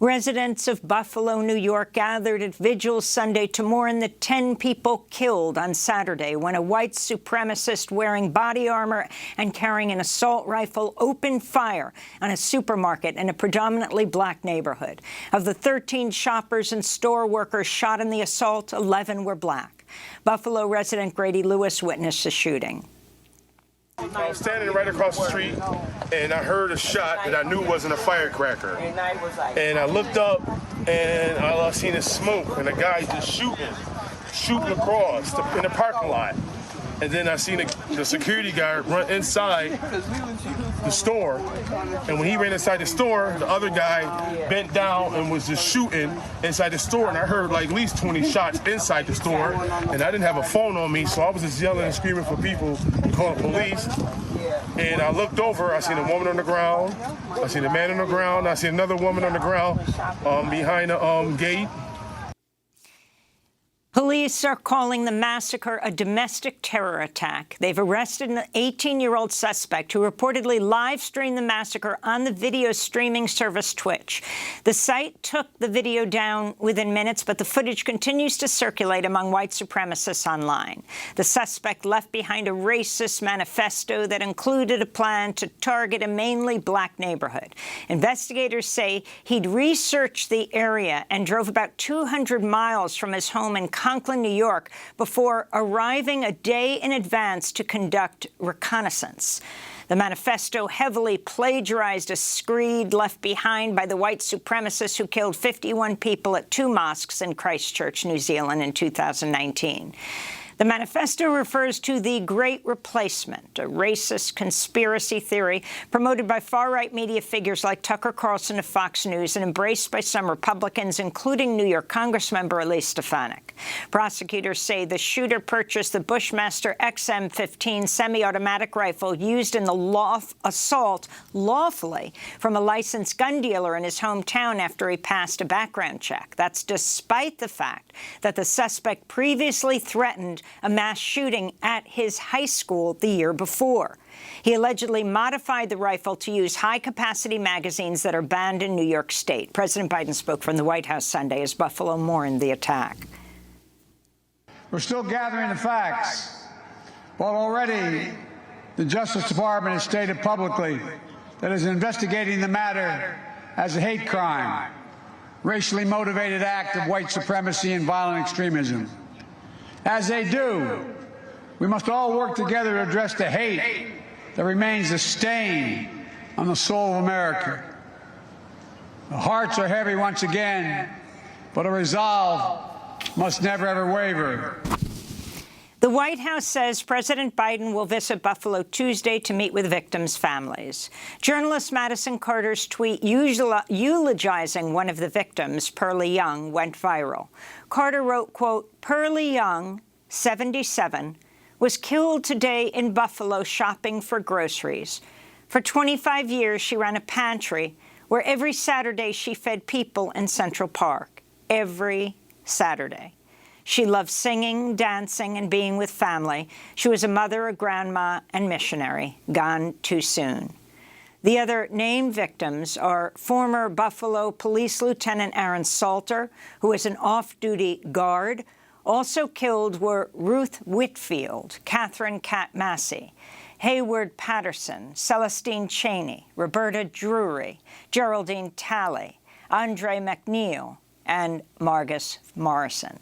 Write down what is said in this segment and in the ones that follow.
Residents of Buffalo, New York, gathered at vigils Sunday to mourn the 10 people killed on Saturday when a white supremacist wearing body armor and carrying an assault rifle opened fire on a supermarket in a predominantly black neighborhood. Of the 13 shoppers and store workers shot in the assault, 11 were black. Buffalo resident Grady Lewis witnessed the shooting. I was standing right across the street, and I heard a shot that I knew wasn't a firecracker. And I looked up, and all I seen is smoke, and the guy's just shooting across in the parking lot. And then I seen the security guard run inside the store. And when he ran inside the store, the other guy bent down and was just shooting inside the store. And I heard like at least 20 shots inside the store. And I didn't have a phone on me, so I was just yelling and screaming for people to call the police. And I looked over, I seen a woman on the ground, I seen a man on the ground, I seen another woman on the ground behind the gate. Police are calling the massacre a domestic terror attack. They've arrested an 18-year-old suspect who reportedly live-streamed the massacre on the video streaming service Twitch. The site took the video down within minutes, but the footage continues to circulate among white supremacists online. The suspect left behind a racist manifesto that included a plan to target a mainly black neighborhood. Investigators say he'd researched the area and drove about 200 miles from his home in Conklin, New York, before arriving a day in advance to conduct reconnaissance. The manifesto heavily plagiarized a screed left behind by the white supremacists who killed 51 people at 2 mosques in Christchurch, New Zealand in 2019. The manifesto refers to the Great Replacement, a racist conspiracy theory promoted by far-right media figures like Tucker Carlson of Fox News and embraced by some Republicans, including New York Congressmember Elise Stefanik. Prosecutors say the shooter purchased the Bushmaster XM-15 semi-automatic rifle used in the assault lawfully from a licensed gun dealer in his hometown after he passed a background check. That's despite the fact that the suspect previously threatened a mass shooting at his high school the year before. He allegedly modified the rifle to use high-capacity magazines that are banned in New York State. President Biden spoke from the White House Sunday as Buffalo mourned the attack. We're still gathering the facts, but already the Justice Department has stated publicly that it is investigating the matter as a hate crime, racially motivated act of white supremacy and violent extremism. As they do, we must all work together to address the hate that remains a stain on the soul of America. The hearts are heavy once again, but a resolve must never, ever waver. The White House says President Biden will visit Buffalo Tuesday to meet with victims' families. Journalist Madison Carter's tweet eulogizing one of the victims, Pearlie Young, went viral. Carter wrote, quote, "Pearlie Young, 77, was killed today in Buffalo shopping for groceries. For 25 years, she ran a pantry where every Saturday she fed people in Central Park. Every Saturday. She loved singing, dancing, and being with family. She was a mother, a grandma, and missionary, gone too soon." The other named victims are former Buffalo Police Lieutenant Aaron Salter, who was an off-duty guard. Also killed were Ruth Whitfield, Catherine Cat Massey, Hayward Patterson, Celestine Cheney, Roberta Drury, Geraldine Talley, Andre McNeil, and Margus Morrison.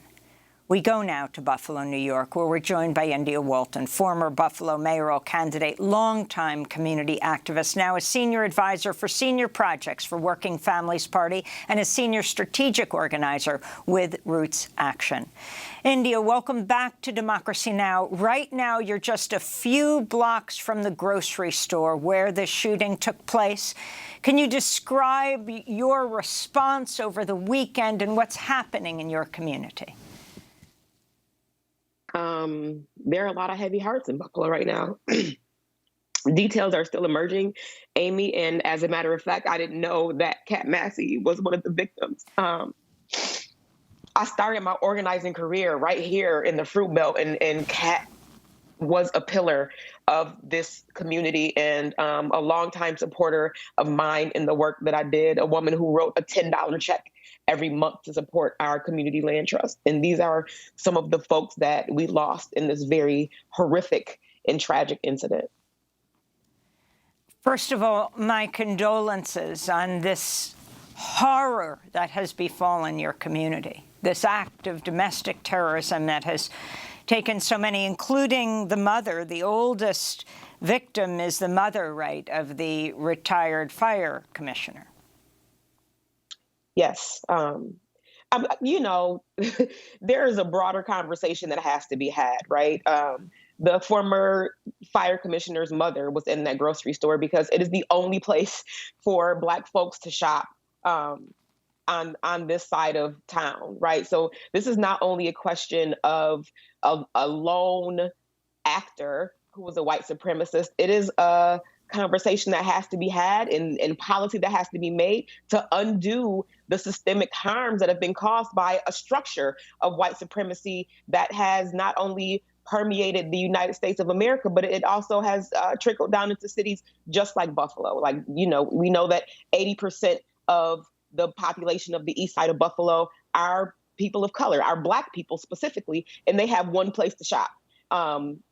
We go now to Buffalo, New York, where we're joined by India Walton, former Buffalo mayoral candidate, longtime community activist, now a senior advisor for senior projects for Working Families Party, and a senior strategic organizer with Roots Action. India, welcome back to Democracy Now! Right now, you're just a few blocks from the grocery store where the shooting took place. Can you describe your response over the weekend and what's happening in your community? There are a lot of heavy hearts in Buffalo right now. Details are still emerging, Amy, and as a matter of fact, I didn't know that Cat Massey was one of the victims. I started my organizing career right here in the Fruit Belt, and Cat was a pillar of this community and a longtime supporter of mine in the work that I did, a woman who wrote a $10 check every month to support our community land trust. And these are some of the folks that we lost in this very horrific and tragic incident. First of all, my condolences on this horror that has befallen your community, this act of domestic terrorism that has taken so many, including the mother. The oldest victim is the mother, right, of the retired fire commissioner. Yes. You know, there is a broader conversation that has to be had, right? The former fire commissioner's mother was in that grocery store because it is the only place for Black folks to shop on this side of town, right? So this is not only a question of a lone actor who was a white supremacist. It is a conversation that has to be had and policy that has to be made to undo the systemic harms that have been caused by a structure of white supremacy that has not only permeated the United States of America, but it also has trickled down into cities just like Buffalo. Like, you know, we know that 80% of the population of the east side of Buffalo are people of color, are Black people specifically, and they have one place to shop.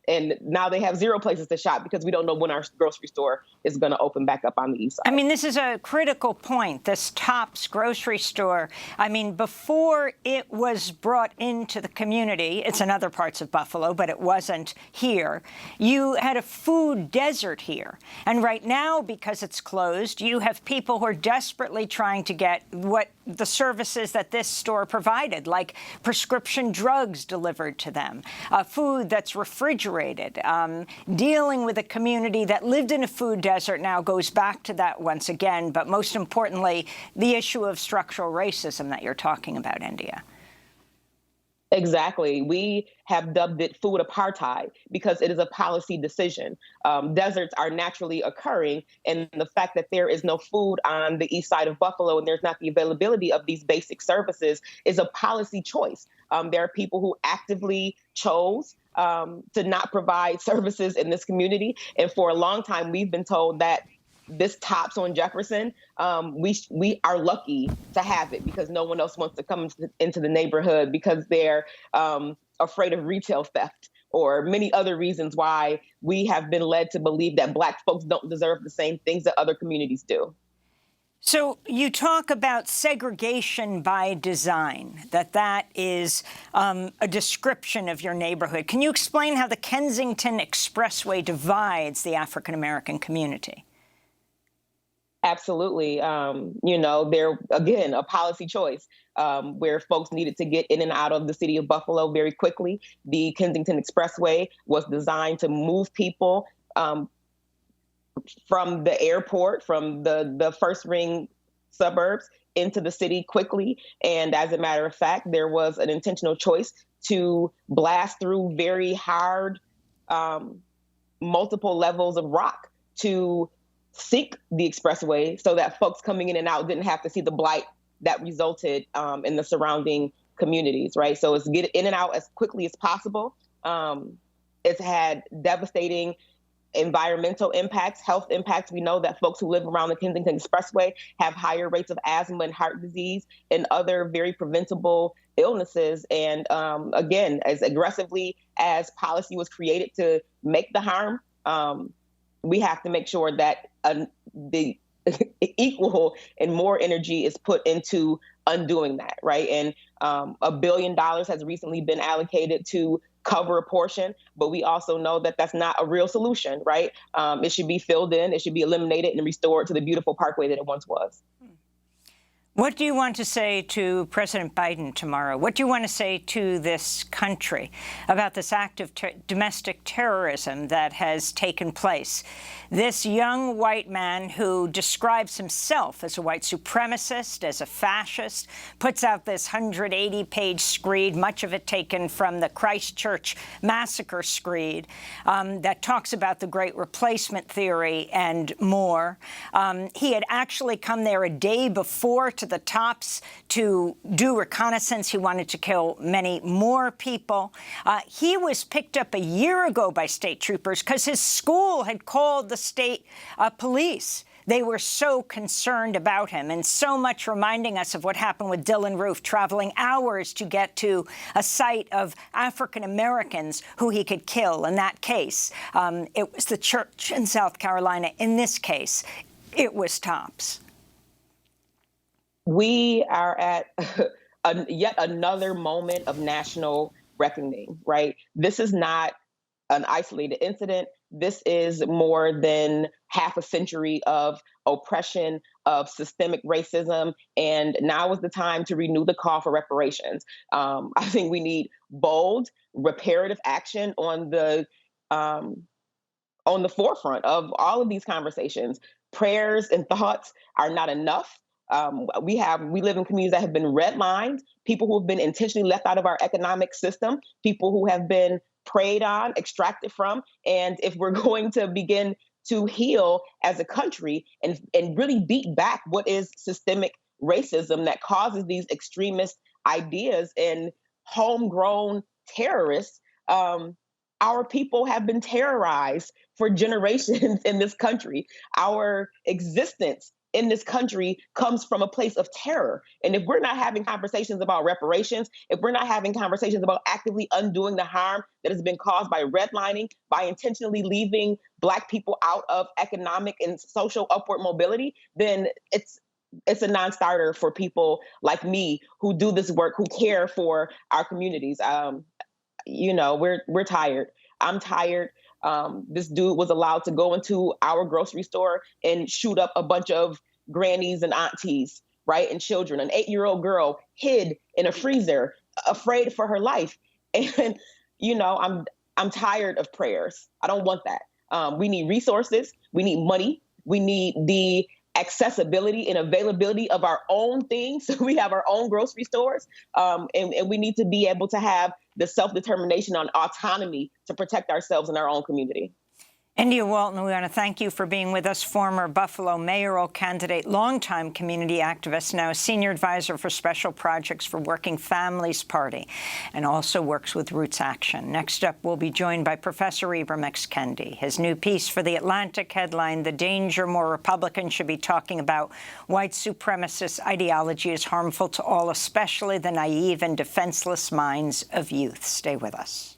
And now they have 0 places to shop because we don't know when our grocery store is going to open back up on the east side. I mean, this is a critical point, this Tops grocery store. I mean, before it was brought into the community, it's in other parts of Buffalo, but it wasn't here. You had a food desert here. And right now, because it's closed, you have people who are desperately trying to get what the services that this store provided, like prescription drugs delivered to them, food that's refrigerated. Dealing with a community that lived in a food desert now goes back to that once again. But most importantly, the issue of structural racism that you're talking about, India. Exactly. We have dubbed it food apartheid because it is a policy decision. Deserts are naturally occurring, and the fact that there is no food on the east side of Buffalo and there's not the availability of these basic services is a policy choice. There are people who actively chose to not provide services in this community. And for a long time, we've been told that this Tops on Jefferson, we are lucky to have it because no one else wants to come into the neighborhood because they're afraid of retail theft or many other reasons why we have been led to believe that Black folks don't deserve the same things that other communities do. So you talk about segregation by design, that is a description of your neighborhood. Can you explain how the Kensington Expressway divides the African-American community? Absolutely. You know, there, again, a policy choice where folks needed to get in and out of the city of Buffalo very quickly. The Kensington Expressway was designed to move people from the airport, from the first ring suburbs into the city quickly. And as a matter of fact, there was an intentional choice to blast through very hard, multiple levels of rock to sink the expressway so that folks coming in and out didn't have to see the blight that resulted in the surrounding communities, right? So it's get in and out as quickly as possible. It's had devastating environmental impacts, health impacts. We know that folks who live around the Kensington Expressway have higher rates of asthma and heart disease and other very preventable illnesses. And again, as aggressively as policy was created to make the harm, we have to make sure that the equal and more energy is put into undoing that, right? And $1 billion has recently been allocated to cover a portion, but we also know that that's not a real solution, right? It should be filled in, it should be eliminated and restored to the beautiful parkway that it once was. What do you want to say to President Biden tomorrow? What do you want to say to this country about this act of domestic terrorism that has taken place? This young white man who describes himself as a white supremacist, as a fascist, puts out this 180-page screed, much of it taken from the Christchurch massacre screed, that talks about the Great Replacement theory and more. He had actually come there a day before to the tops to do reconnaissance. He wanted to kill many more people. He was picked up a year ago by state troopers because his school had called the state police. They were so concerned about him, and so much reminding us of what happened with Dylan Roof, traveling hours to get to a site of African Americans who he could kill. In that case, it was the church in South Carolina. In this case, it was Tops. We are at yet another moment of national reckoning, right? This is not an isolated incident. This is more than half a century of oppression, of systemic racism, and now is the time to renew the call for reparations. I think we need bold, reparative action on the forefront of all of these conversations. Prayers and thoughts are not enough. We live in communities that have been redlined, people who have been intentionally left out of our economic system, people who have been preyed on, extracted from. And if we're going to begin to heal as a country and really beat back what is systemic racism that causes these extremist ideas and homegrown terrorists, our people have been terrorized for generations in this country. Our existence in this country comes from a place of terror. And if we're not having conversations about reparations, if we're not having conversations about actively undoing the harm that has been caused by redlining, by intentionally leaving Black people out of economic and social upward mobility, then it's a non-starter for people like me who do this work, who care for our communities. We're tired. I'm tired. This dude was allowed to go into our grocery store and shoot up a bunch of grannies and aunties, right? And children. An 8-year-old girl hid in a freezer, afraid for her life. And, I'm tired of prayers. I don't want that. We need resources. We need money. We need the accessibility and availability of our own things. So we have our own grocery stores. And we need to be able to have the self-determination on autonomy to protect ourselves in our own community. India Walton, we want to thank you for being with us, former Buffalo mayoral candidate, longtime community activist, now senior advisor for special projects for Working Families Party, and also works with Roots Action. Next up, we'll be joined by Professor Ibram X. Kendi. His new piece for The Atlantic headline, "The Danger More Republicans Should Be Talking About White Supremacist Ideology is Harmful to All, Especially the Naive and Defenseless Minds of Youth." Stay with us.